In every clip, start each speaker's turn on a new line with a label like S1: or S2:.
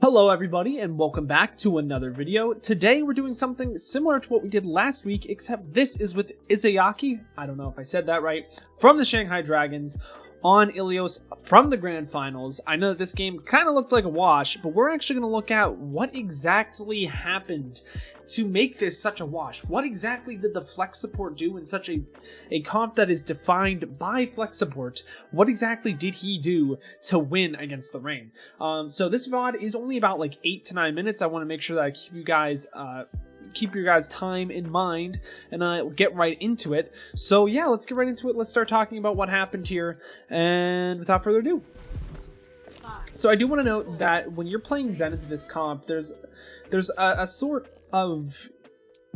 S1: Hello everybody and welcome back to another video. Today we're doing something similar to what we did last week, except this is with Izayaki, I don't know if I said that right, from the Shanghai Dragons on Ilios from the Grand Finals. I know that this game kind of looked like a wash, but we're actually going to look at what exactly happened to make this such a wash. What exactly did the flex support do in such a comp that is defined by flex support? What exactly did he do to win against the Rain? So this VOD is only about like 8 to 9 minutes. I want to make sure that I keep your guys' time in mind and get right into it. So yeah, let's get right into it. Let's start talking about what happened here, and without further ado. So I do want to note that when you're playing Zenyatta this comp, there's a sort of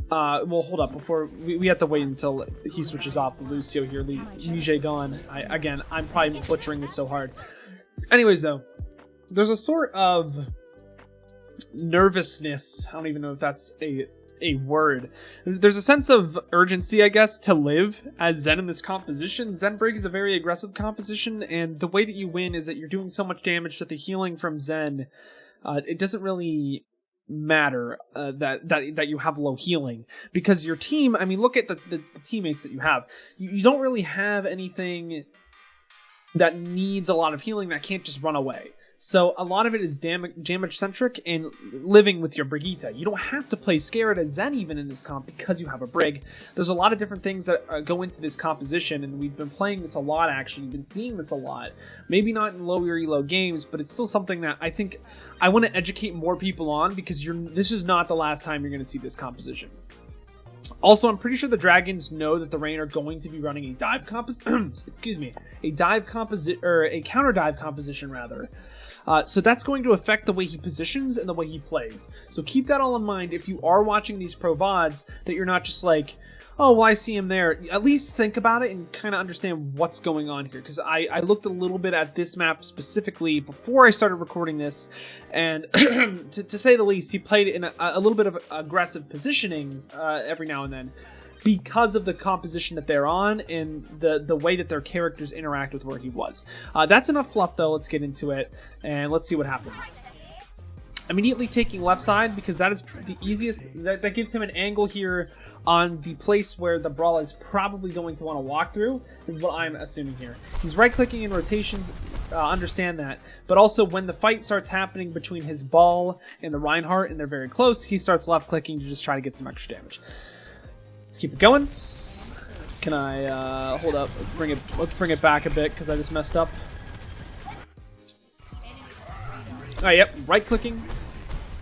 S1: well, hold up, before we have to wait until he switches off the Lucio here. Li Jae-gon. I'm probably butchering this so hard. Anyways though, there's a sort of nervousness, I don't even know if that's a word. There's a sense of urgency, I guess, to live as Zen in this composition. Zen Brig is a very aggressive composition, and the way that you win is that you're doing so much damage that the healing from Zen, it doesn't really matter that you have low healing, because your team, I mean, look at the teammates that you have. You don't really have anything that needs a lot of healing that can't just run away. So a lot of it is damage centric and living with your Brigitte. You don't have to play scared as Zen even in this comp because you have a Brig. There's a lot of different things that go into this composition, and we've been playing this a lot actually. We've been seeing this a lot. Maybe not in low elo games, but it's still something that I think I want to educate more people on, because this is not the last time you're going to see this composition. Also, I'm pretty sure the Dragons know that the Rain are going to be running a dive excuse me, a counter dive composition rather. So that's going to affect the way he positions and the way he plays. So keep that all in mind if you are watching these pro VODs, that you're not just like, oh, well, I see him there. At least think about it and kind of understand what's going on here. Because I looked a little bit at this map specifically before I started recording this, and to say the least, he played in a little bit of aggressive positionings every now and then, because of the composition that they're on and the way that their characters interact with where he was. That's enough fluff though. Let's get into it and let's see what happens. Immediately taking left side, because that is the easiest. That gives him an angle here on the place where the Brawl is probably going to want to walk through, is what I'm assuming here. He's right-clicking in rotations, understand that. But also when the fight starts happening between his Ball and the Reinhardt and they're very close, he starts left-clicking to just try to get some extra damage. Let's keep it going. Can I hold up? Let's bring it back a bit because I just messed up. Alright, yep, right clicking,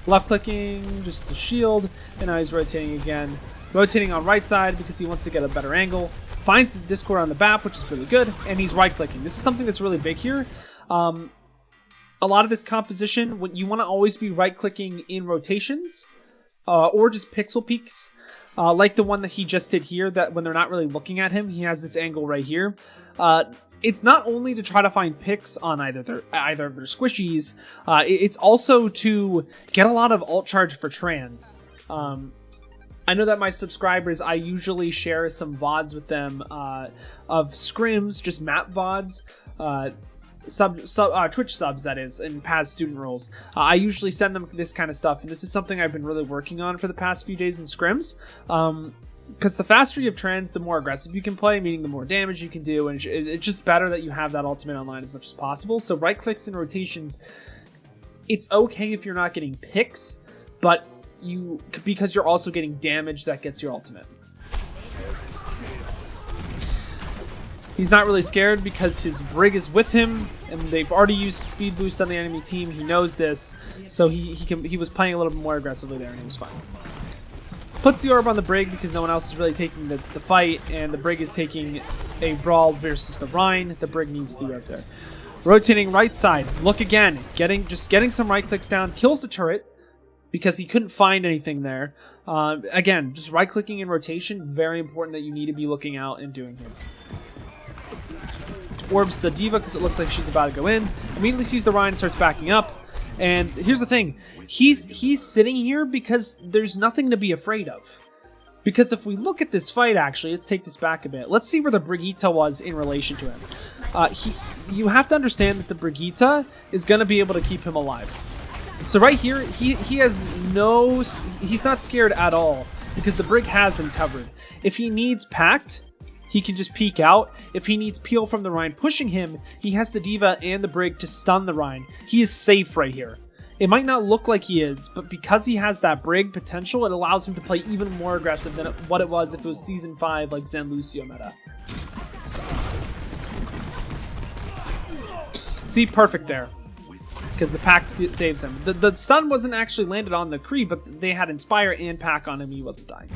S1: left clicking, just to shield, and now he's rotating again. Rotating on right side because he wants to get a better angle. Finds the Discord on the BAP, which is really good, and he's right clicking. This is something that's really big here. A lot of this composition, when you want to always be right clicking in rotations, or just pixel peeks. Like the one that he just did here, that when they're not really looking at him, he has this angle right here. It's not only to try to find picks on either of their squishies, it's also to get a lot of alt charge for trans. I know that my subscribers, I usually share some VODs with them of scrims, just map VODs. Twitch subs, that is, and past student roles. I usually send them this kind of stuff, and this is something I've been really working on for the past few days in scrims. Because the faster you have trends, the more aggressive you can play, meaning the more damage you can do, and it's just better that you have that ultimate online as much as possible. So right clicks and rotations, it's okay if you're not getting picks, but because you're also getting damage that gets your ultimate. He's not really scared because his Brig is with him, and they've already used speed boost on the enemy team. He knows this, so he was playing a little bit more aggressively there, and he was fine. Puts the orb on the Brig because no one else is really taking the fight, and the Brig is taking a Brawl versus the Rhine. The Brig needs the orb there. Rotating right side. Look again. Just getting some right clicks down. Kills the turret because he couldn't find anything there. Again, just right clicking in rotation. Very important that you need to be looking out and doing here. Orbs the D.Va because it looks like she's about to go in. Immediately sees the Rhine and starts backing up. And here's the thing. He's sitting here because there's nothing to be afraid of. Because if we look at this fight, actually, let's take this back a bit. Let's see where the Brigitte was in relation to him. You have to understand that the Brigitte is going to be able to keep him alive. So right here, he has no... He's not scared at all because the Brig has him covered. If he needs Pact, he can just peek out. If he needs Peel from the Rhine pushing him, he has the D.Va and the Brig to stun the Rhine. He is safe right here. It might not look like he is, but because he has that Brig potential, it allows him to play even more aggressive than what it was if it was Season 5 like Zen Lucio meta. See, perfect there. Because the Pact saves him. The stun wasn't actually landed on the Kree, but they had Inspire and Pack on him. He wasn't dying.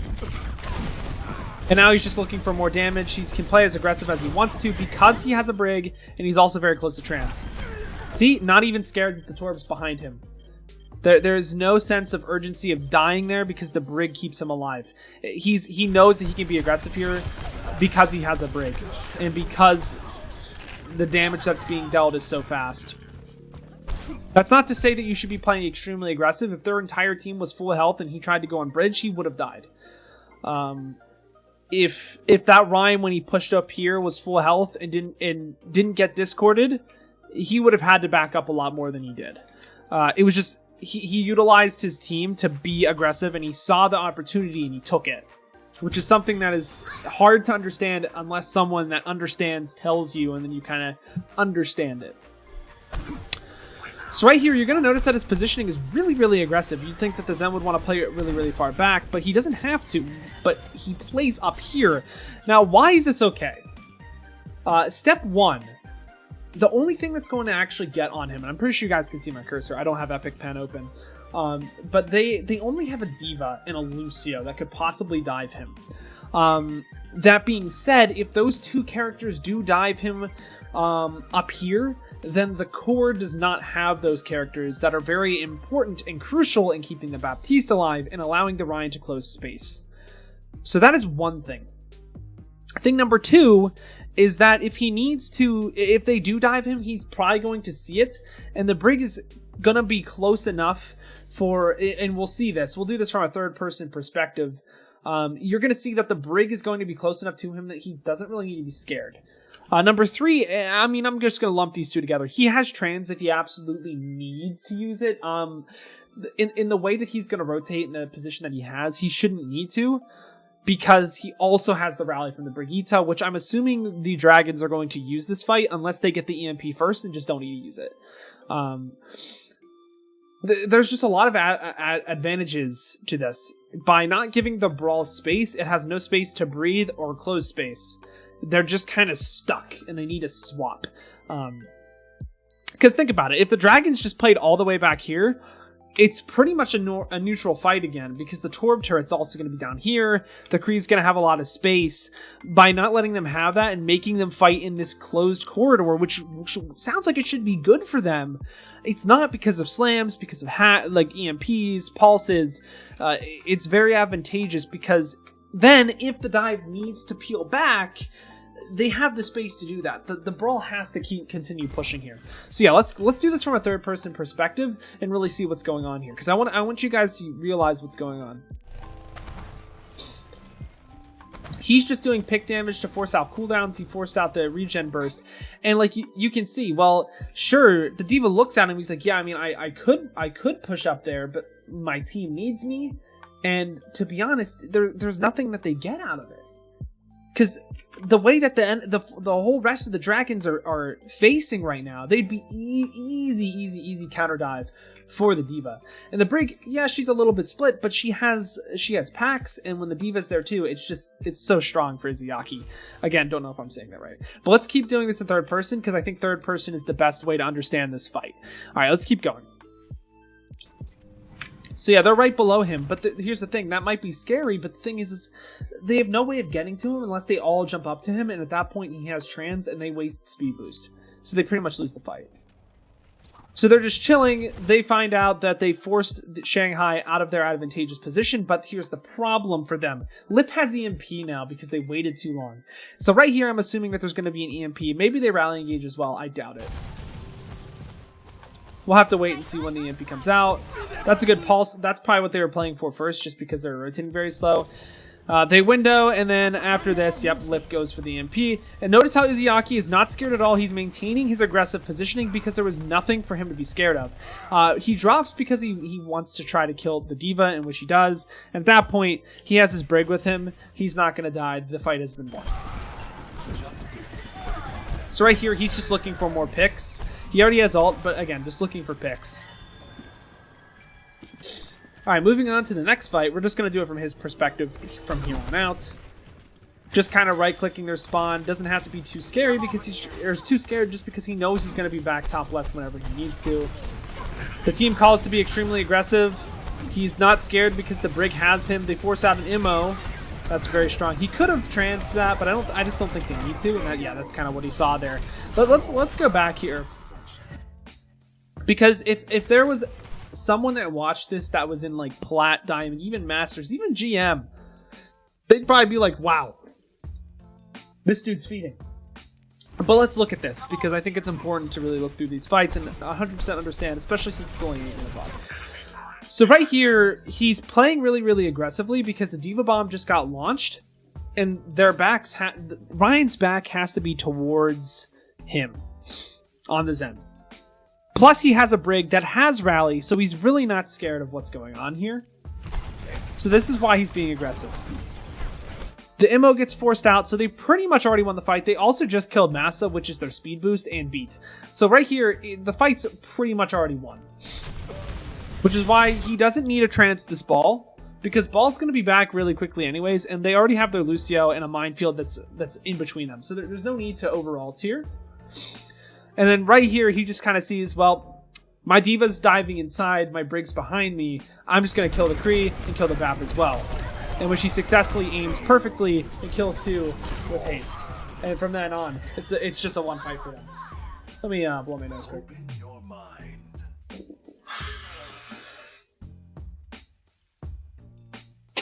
S1: And now he's just looking for more damage. He can play as aggressive as he wants to because he has a Brig, and he's also very close to Trance. See? Not even scared that the Torb's behind him. There's no sense of urgency of dying there because the Brig keeps him alive. He knows that he can be aggressive here because he has a Brig. And because the damage that's being dealt is so fast. That's not to say that you should be playing extremely aggressive. If their entire team was full health and he tried to go on bridge, he would have died. If that Ryan, when he pushed up here, was full health and didn't get discorded, he would have had to back up a lot more than he did. It was just he utilized his team to be aggressive, and he saw the opportunity and he took it, which is something that is hard to understand unless someone that understands tells you, and then you kind of understand it. So right here, you're going to notice that his positioning is really, really aggressive. You'd think that the Zen would want to play it really, really far back, but he doesn't have to. But he plays up here. Now, why is this okay? Step 1. The only thing that's going to actually get on him, and I'm pretty sure you guys can see my cursor. I don't have Epic Pen open. But they only have a D.Va and a Lucio that could possibly dive him. That being said, if those two characters do dive him up here, then the core does not have those characters that are very important and crucial in keeping the Baptiste alive and allowing the Ryan to close space. So that is one thing. Thing number 2 is that if they do dive him, he's probably going to see it, and the Brig is going to be close enough for, and we'll see this, we'll do this from a third-person perspective. You're going to see that the Brig is going to be close enough to him that he doesn't really need to be scared. Number 3, I mean, I'm just going to lump these two together. He has Trans if he absolutely needs to use it. In the way that he's going to rotate in the position that he has, he shouldn't need to, because he also has the rally from the Brigitte, which I'm assuming the Dragons are going to use this fight unless they get the EMP first and just don't need to use it. There's just a lot of advantages to this. By not giving the Brawl space, it has no space to breathe or close space. They're just kind of stuck, and they need a swap. Because think about it. If the Dragons just played all the way back here, it's pretty much a neutral fight again, because the Torb turret's also going to be down here. The Kree's going to have a lot of space. By not letting them have that and making them fight in this closed corridor, which sounds like it should be good for them, it's not, because of slams, because of like EMPs, pulses. It's very advantageous, because then if the dive needs to peel back, they have the space to do that. The Brawl has to continue pushing here. So yeah, let's do this from a third-person perspective and really see what's going on here, because I want you guys to realize what's going on. He's just doing pick damage to force out cooldowns. He forced out the regen burst, and like you can see, well, sure, the D.Va looks at him. He's like, yeah, I mean, I could push up there, but my team needs me. And to be honest, there's nothing that they get out of it, because the way that the whole rest of the Dragons are facing right now, they'd be easy counter dive for the D.Va. And the Brig, yeah, she's a little bit split, but she has packs, and when the D.Va's there too, it's so strong for Izayaki. Again, don't know if I'm saying that right, but let's keep doing this in third person, because I think third person is the best way to understand this fight. All right, let's keep going. So yeah, they're right below him, but here's the thing, that might be scary, but the thing is they have no way of getting to him unless they all jump up to him, and at that point he has Trans, and they waste speed boost. So they pretty much lose the fight. So they're just chilling. They find out that they forced Shanghai out of their advantageous position, but here's the problem for them. Lip has EMP now because they waited too long. So right here, I'm assuming that there's going to be an EMP. Maybe they rally engage as well. I doubt it. We'll have to wait and see when the EMP comes out. That's a good pulse. That's probably what they were playing for first, just because they're rotating very slow. They window, and then after this, yep, Lip goes for the MP. And notice how Izayaki is not scared at all. He's maintaining his aggressive positioning because there was nothing for him to be scared of. He drops because he wants to try to kill the D.Va, in which he does. And at that point, he has his Brig with him. He's not going to die. The fight has been won. So right here, he's just looking for more picks. He already has ult, but again, just looking for picks. Alright, moving on to the next fight. We're just going to do it from his perspective from here on out. Just kind of right-clicking their spawn. Doesn't have to be too scary because too scared just because he knows he's going to be back top left whenever he needs to. The team calls to be extremely aggressive. He's not scared because the Brig has him. They force out an immo. That's very strong. He could have transed that, but I just don't think they need to. And yeah, that's kind of what he saw there. But let's go back here. Because if there was someone that watched this that was in like Plat, Diamond, even Masters, even GM, they'd probably be like, wow, this dude's feeding. But let's look at this, because I think it's important to really look through these fights and 100% understand, especially since it's only 8 and above. So right here, he's playing really, really aggressively because the D.Va Bomb just got launched, and their backs, Ryan's back has to be towards him on the Zen. Plus, he has a Brig that has Rally, so he's really not scared of what's going on here. So this is why he's being aggressive. The immo gets forced out, so they pretty much already won the fight. They also just killed Massa, which is their speed boost, and beat. So right here, the fight's pretty much already won. Which is why he doesn't need to trance this ball, because ball's going to be back really quickly anyways, and they already have their Lucio and a minefield that's in between them. So there's no need to over-ult here. And then right here, he just kind of sees, well, my D.Va's diving inside, my Brig's behind me. I'm just going to kill the Kree and kill the Vap as well. In which he successfully aims perfectly and kills 2 with haste. And from then on, it's just a one fight for them. Let me blow my nose quick.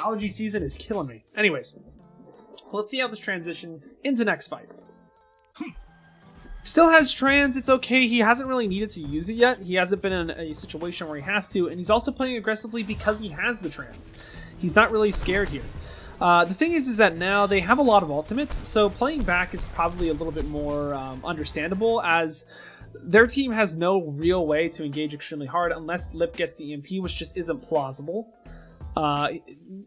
S1: Allergy season is killing me. Anyways, let's see how this transitions into next fight. Still has trans, it's okay. He hasn't really needed to use it yet. He hasn't been in a situation where he has to, and he's also playing aggressively because he has the trans. He's not really scared here. The thing is that now they have a lot of ultimates, so playing back is probably a little bit more understandable, as their team has no real way to engage extremely hard unless Lip gets the EMP, which just isn't plausible.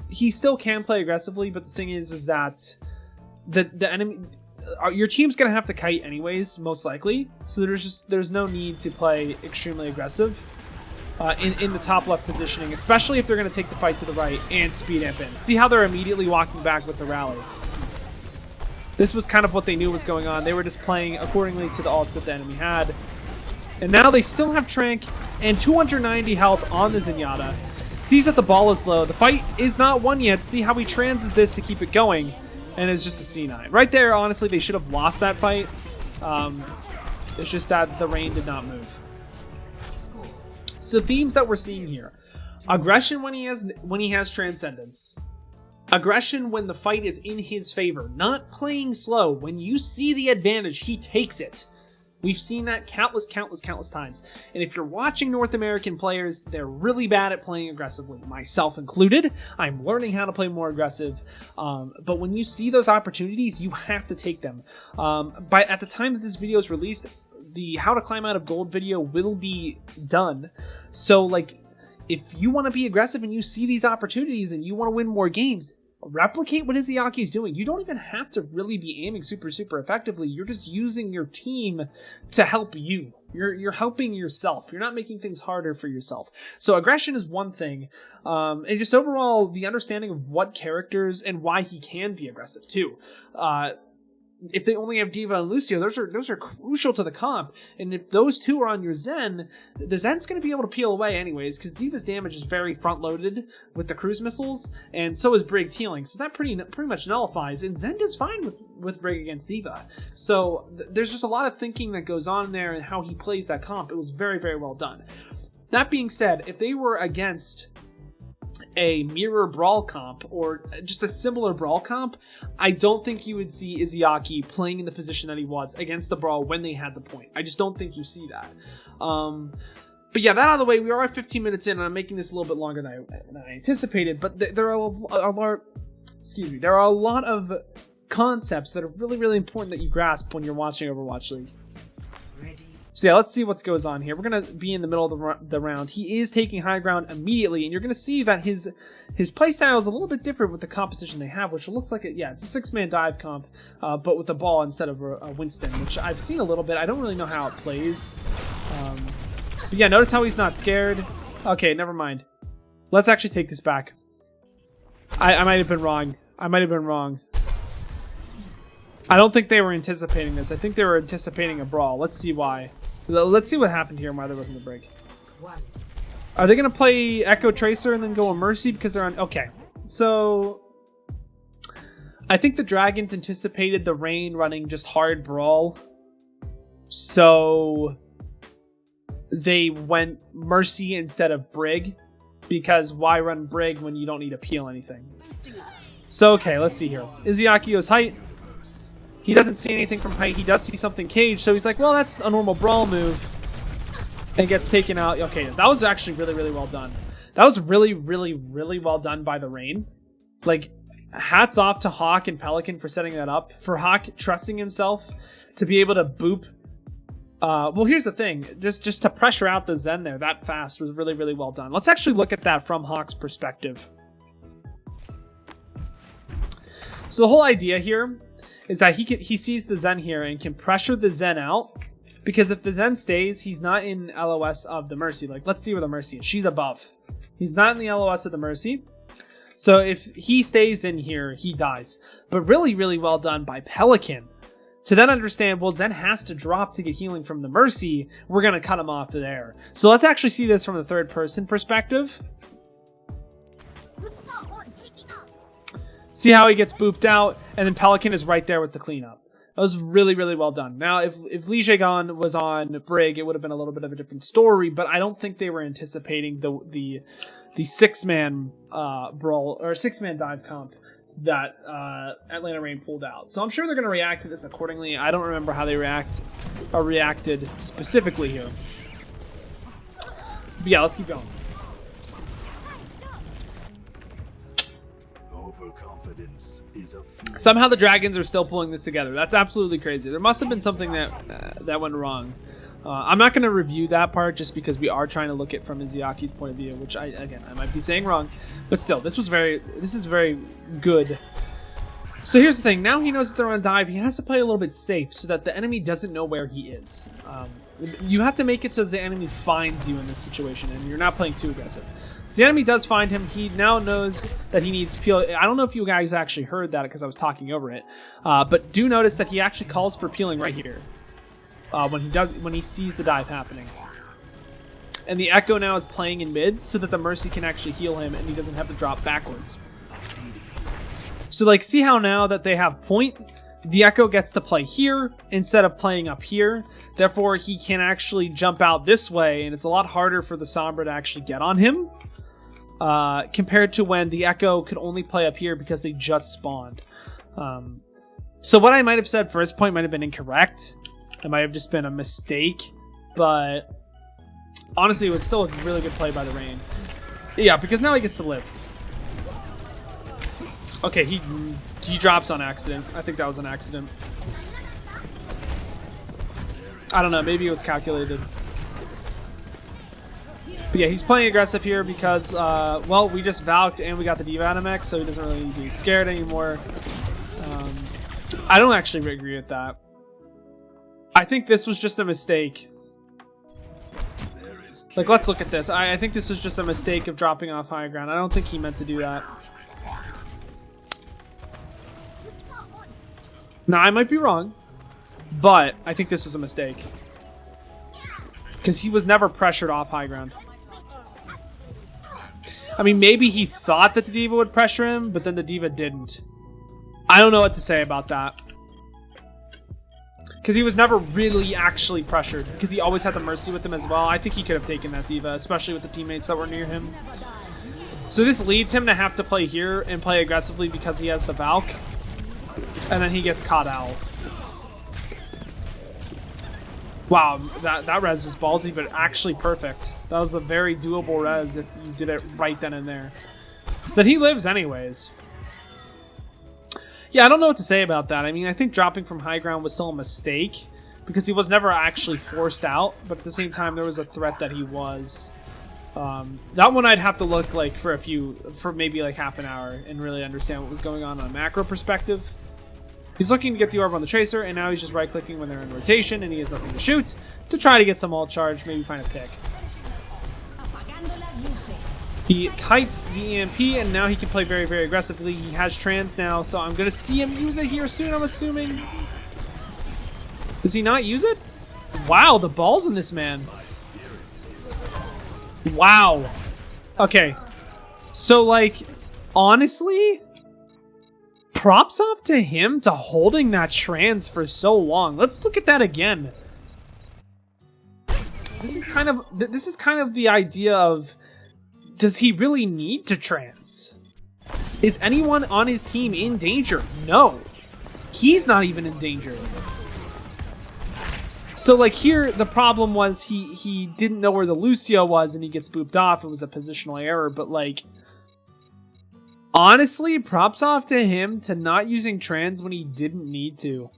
S1: He still can play aggressively, but the thing is that the enemy... your team's gonna have to kite anyways, most likely. So there's no need to play extremely aggressive in the top left positioning, especially if they're gonna take the fight to the right and speed amp in. See how they're immediately walking back with the rally. This was kind of what they knew was going on. They were just playing accordingly to the ults that the enemy had. And now they still have Trank and 290 health on the Zenyatta. Sees that the ball is low. The fight is not won yet. See how he transes this to keep it going. And it's just a C9. Right there, honestly, they should have lost that fight. It's just that the rain did not move. So themes that we're seeing here. Aggression when he has Transcendence. Aggression when the fight is in his favor. Not playing slow. When you see the advantage, he takes it. We've seen that countless times. And if you're watching North American players, they're really bad at playing aggressively, myself included. I'm learning how to play more aggressive. But when you see those opportunities, you have to take them. At the time that this video is released, the How to Climb Out of Gold video will be done. So, like, if you want to be aggressive and you see these opportunities and you want to win more games, replicate what Izayaki is doing. You don't even have to really be aiming super effectively. You're just using your team to help you. You're helping yourself. You're not making things harder for yourself. So aggression is one thing. And just overall, the understanding of what characters and why he can be aggressive too. If they only have D.Va and Lucio, those are crucial to the comp. And if those two are on your Zen, the Zen's going to be able to peel away anyways, because D.Va's damage is very front-loaded with the cruise missiles, and so is Brig's healing. So that pretty much nullifies, and Zen does fine with Brig against D.Va. So there's just a lot of thinking that goes on there and how he plays that comp. It was very, very well done. That being said, if they were against a mirror brawl comp or just a similar brawl comp, I don't think you would see Izayaki playing in the position that he was against the brawl when they had the point. I just don't think you see that. But yeah, that out of the way, we are at 15 minutes in, and I'm making this a little bit longer than I anticipated, but there are excuse me, there are a lot of concepts that are really, really important that you grasp when you're watching Overwatch League. So yeah, let's see what goes on here. We're going to be in the middle of the round. He is taking high ground immediately, and you're going to see that his playstyle is a little bit different with the composition they have, which looks like, it's a 6-man dive comp, but with a ball instead of a Winston, which I've seen a little bit. I don't really know how it plays. But yeah, notice how he's not scared. Okay, never mind. Let's actually take this back. I might have been wrong. I don't think they were anticipating this. I think they were anticipating a brawl. Let's see why. Let's see what happened here and why there wasn't a break. Are they going to play Echo Tracer and then go a Mercy because they're on... Okay, so... I think the Dragons anticipated the Rain running just hard brawl. So... they went Mercy instead of Brig. Because why run Brig when you don't need to peel anything? So, okay, let's see here. Izayaki goes height. He doesn't see anything from height. He does see something cage, so he's like, well, that's a normal brawl move. And gets taken out. Okay, that was actually really, really well done. That was really, really, really well done by the Rain. Like, hats off to Hawk and Pelican for setting that up. For Hawk trusting himself to be able to boop. Well, here's the thing. Just to pressure out the Zen there that fast was really, really well done. Let's actually look at that from Hawk's perspective. So the whole idea here is that he sees the Zen here and can pressure the Zen out, because if the Zen stays, he's not in LOS of the Mercy. Like, let's see where the Mercy is. She's above. He's not in the LOS of the Mercy. So if he stays in here, he dies. But really, really well done by Pelican to then understand, well, Zen has to drop to get healing from the Mercy. We're going to cut him off there. So let's actually see this from the third person perspective. See how he gets booped out, and then Pelican is right there with the cleanup. That was really, really well done. Now, if Lee Jae-gon was on Brig, it would have been a little bit of a different story, but I don't think they were anticipating the 6-man brawl, or 6-man dive comp that Atlanta Reign pulled out. So I'm sure they're going to react to this accordingly. I don't remember how they reacted specifically here. But yeah, let's keep going. Somehow the Dragons are still pulling this together. That's absolutely crazy. There must have been something that went wrong. I'm not going to review that part just because we are trying to look at from Izayaki's point of view, which I might be saying wrong, but still, this is very good. So here's the thing. Now he knows that they're on dive. He has to play a little bit safe so that the enemy doesn't know where he is. You have to make it so that the enemy finds you in this situation, and you're not playing too aggressive. So the enemy does find him. He now knows that he needs peel. I don't know if you guys actually heard that because I was talking over it, but do notice that he actually calls for peeling right here when he sees the dive happening. And the Echo now is playing in mid so that the Mercy can actually heal him and he doesn't have to drop backwards. So like, see how now that they have point, the Echo gets to play here instead of playing up here. Therefore, he can actually jump out this way, and it's a lot harder for the Sombra to actually get on him. Compared to when the Echo could only play up here because they just spawned. So what I might have said first point might have been incorrect. It might have just been a mistake. But honestly, it was still a really good play by the Rain. Yeah, because now he gets to live. Okay, he drops on accident. I think that was an accident. I don't know, maybe it was calculated. But yeah, he's playing aggressive here because, well, we just Valked and we got the D.Va Animex, so he doesn't really need to be scared anymore. I don't actually agree with that. I think this was just a mistake. Like, let's look at this. I think this was just a mistake of dropping off high ground. I don't think he meant to do that. Now, I might be wrong, but I think this was a mistake. Because he was never pressured off high ground. I mean, maybe he thought that the D.Va would pressure him, but then the D.Va didn't. I don't know what to say about that. Because he was never really actually pressured. Because he always had the Mercy with him as well. I think he could have taken that D.Va, especially with the teammates that were near him. So this leads him to have to play here and play aggressively because he has the Valk. And then he gets caught out. Wow, that res was ballsy, but actually perfect. That was a very doable res if you did it right then and there. So he lives anyways. Yeah, I don't know what to say about that. I mean, I think dropping from high ground was still a mistake because he was never actually forced out, but at the same time, there was a threat that he was. That one I'd have to look like for maybe like half an hour and really understand what was going on a macro perspective. He's looking to get the orb on the Tracer, and now he's just right-clicking when they're in rotation, and he has nothing to shoot to try to get some ult charge, maybe find a pick. He kites the EMP, and now he can play very, very aggressively. He has trans now, so I'm going to see him use it here soon, I'm assuming. Does he not use it? Wow, the balls in this man. Wow. Okay. So, like, honestly, props off to him to holding that trans for so long. Let's look at that again. This is kind of the idea of, does he really need to trans? Is anyone on his team in danger? No. He's not even in danger. So, like, here, the problem was he didn't know where the Lucio was, and he gets booped off. It was a positional error, but, like, honestly, props off to him to not using trans when he didn't need to.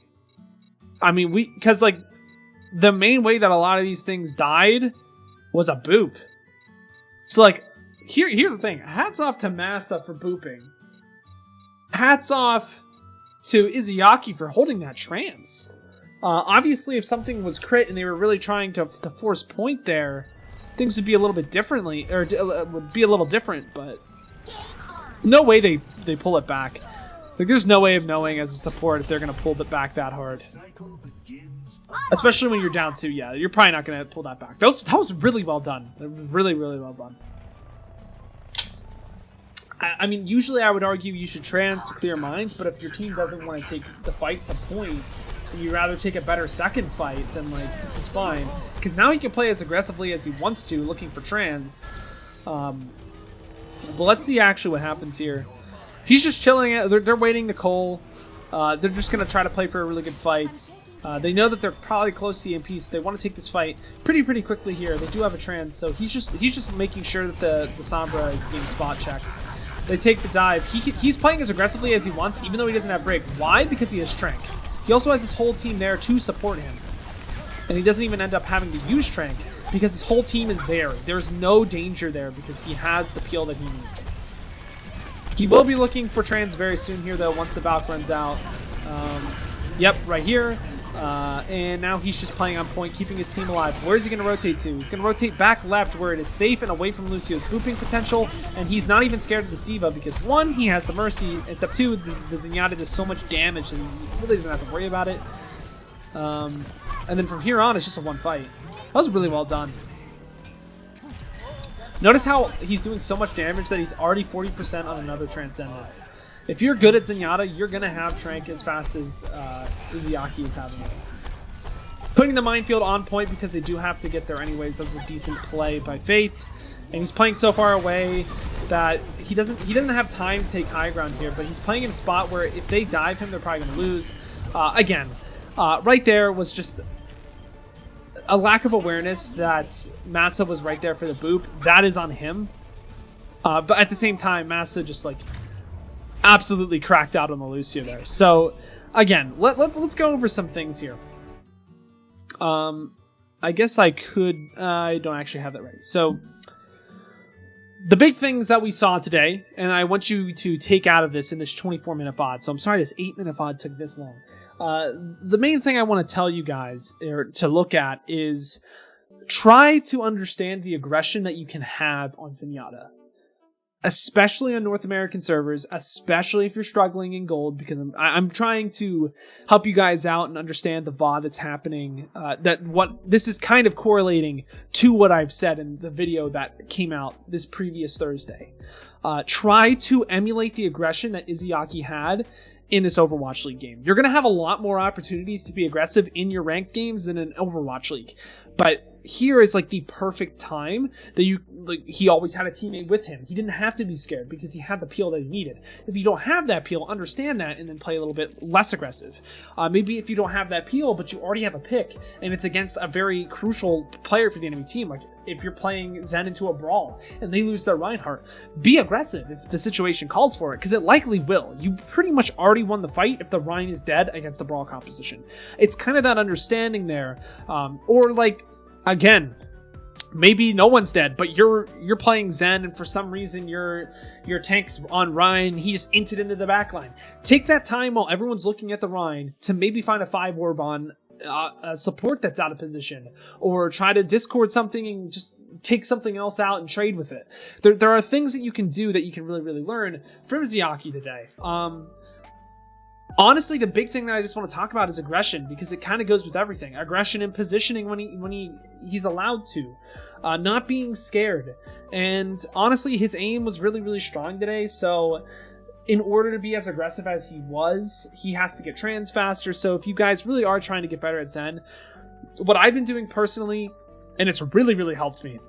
S1: I mean, because, like, the main way that a lot of these things died was a boop. So, like, here's the thing. Hats off to Massa for booping. Hats off to Izayaki for holding that trans. Obviously, if something was crit and they were really trying to force point there, things would be a little bit differently, or would be a little different, but no way they pull it back. Like, there's no way of knowing as a support if they're going to pull it back that hard. Especially when you're down 2, yeah, you're probably not going to pull that back. That was really well done. Really, really well done. I mean, usually I would argue you should trans to clear mines, but if your team doesn't want to take the fight to point, and you'd rather take a better second fight, then, like, this is fine. Because now he can play as aggressively as he wants to, looking for trans. But let's see actually what happens here. He's just chilling. They're waiting to Cole. They're just going to try to play for a really good fight. They know that they're probably close to EMP, so they want to take this fight pretty quickly here. They do have a trans, so he's just making sure that the Sombra is being spot checked. They take the dive. He's playing as aggressively as he wants, even though he doesn't have break. Why? Because he has Trank. He also has his whole team there to support him. And he doesn't even end up having to use Trank because his whole team is there. There's no danger there because he has the peel that he needs. He will be looking for trans very soon here, though, once the Valk runs out. Yep, right here. And now he's just playing on point, keeping his team alive. Where is he going to rotate to? He's going to rotate back left where it is safe and away from Lucio's booping potential. And he's not even scared of this Diva because, 1, he has the Mercy, and step 2, the Zenyatta does so much damage and he really doesn't have to worry about it. And then from here on, it's just a one fight. That was really well done. Notice how he's doing so much damage that he's already 40% on another Transcendence. If you're good at Zenyatta, you're going to have Trank as fast as Izayaki is having it. Putting the minefield on point because they do have to get there anyways. That was a decent play by Fate. And he's playing so far away that he doesn't have time to take high ground here, but he's playing in a spot where if they dive him, they're probably going to lose. Again, right there was just a lack of awareness that Massa was right there for the boop. That is on him. But at the same time, Massa just, like, absolutely cracked out on the Lucio there. So, again, let's go over some things here. I guess I could... I don't actually have that ready. So, the big things that we saw today, and I want you to take out of this in this 24-minute VOD. So I'm sorry this 8-minute VOD took this long. The main thing I want to tell you guys, or to look at, is try to understand the aggression that you can have on Zenyatta. Especially on North American servers, especially if you're struggling in gold, because I'm trying to help you guys out and understand the VOD that's happening. This is kind of correlating to what I've said in the video that came out this previous Thursday. Try to emulate the aggression that Izayaki had in this Overwatch League game. You're going to have a lot more opportunities to be aggressive in your ranked games than in Overwatch League. But here is like the perfect time that he always had a teammate with him. He didn't have to be scared because he had the peel that he needed. If you don't have that peel, understand that and then play a little bit less aggressive. Maybe if you don't have that peel, but you already have a pick and it's against a very crucial player for the enemy team, like if you're playing Zen into a brawl and they lose their Reinhardt, be aggressive if the situation calls for it, because it likely will. You pretty much already won the fight if the Rein is dead against the brawl composition. It's kind of that understanding there, or like, again, maybe no one's dead, but you're playing Zen, and for some reason your tank's on Ryan. He just inted into the backline. Take that time while everyone's looking at the Ryan to maybe find a 5 orb on support that's out of position, or try to discord something and just take something else out and trade with it. There are things that you can do that you can really learn from Izayaki today. Honestly, the big thing that I just want to talk about is aggression, because it kind of goes with everything. Aggression and positioning when he's allowed to. Not being scared. And honestly, his aim was really strong today, so in order to be as aggressive as he was, he has to get trans faster. So if you guys really are trying to get better at Zen, what I've been doing personally, and it's really helped me,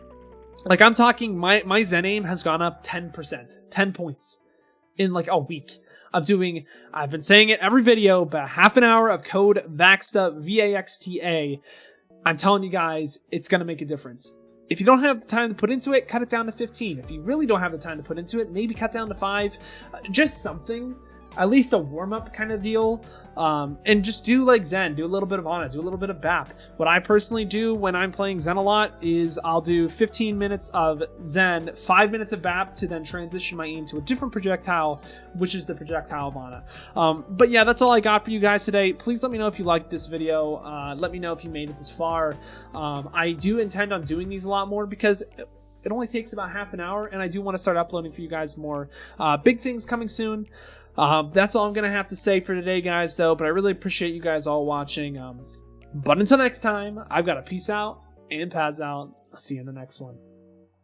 S1: like I'm talking, my Zen aim has gone up 10%, 10 points in like a week. I've been saying it every video, but half an hour of code VAXTA, VAXTA. I'm telling you guys, it's going to make a difference. If you don't have the time to put into it, cut it down to 15. If you really don't have the time to put into it, maybe cut down to 5. Just something. At least a warm-up kind of deal. And just do like Zen. Do a little bit of Ana. Do a little bit of BAP. What I personally do when I'm playing Zen a lot is I'll do 15 minutes of Zen, 5 minutes of BAP to then transition my aim to a different projectile, which is the projectile of Ana. But yeah, that's all I got for you guys today. Please let me know if you liked this video. Let me know if you made it this far. I do intend on doing these a lot more because it only takes about half an hour, and I do want to start uploading for you guys more. Big things coming soon. That's all I'm going to have to say for today, guys, though, but I really appreciate you guys all watching. But until next time, I've got a peace out and pads out. I'll see you in the next one.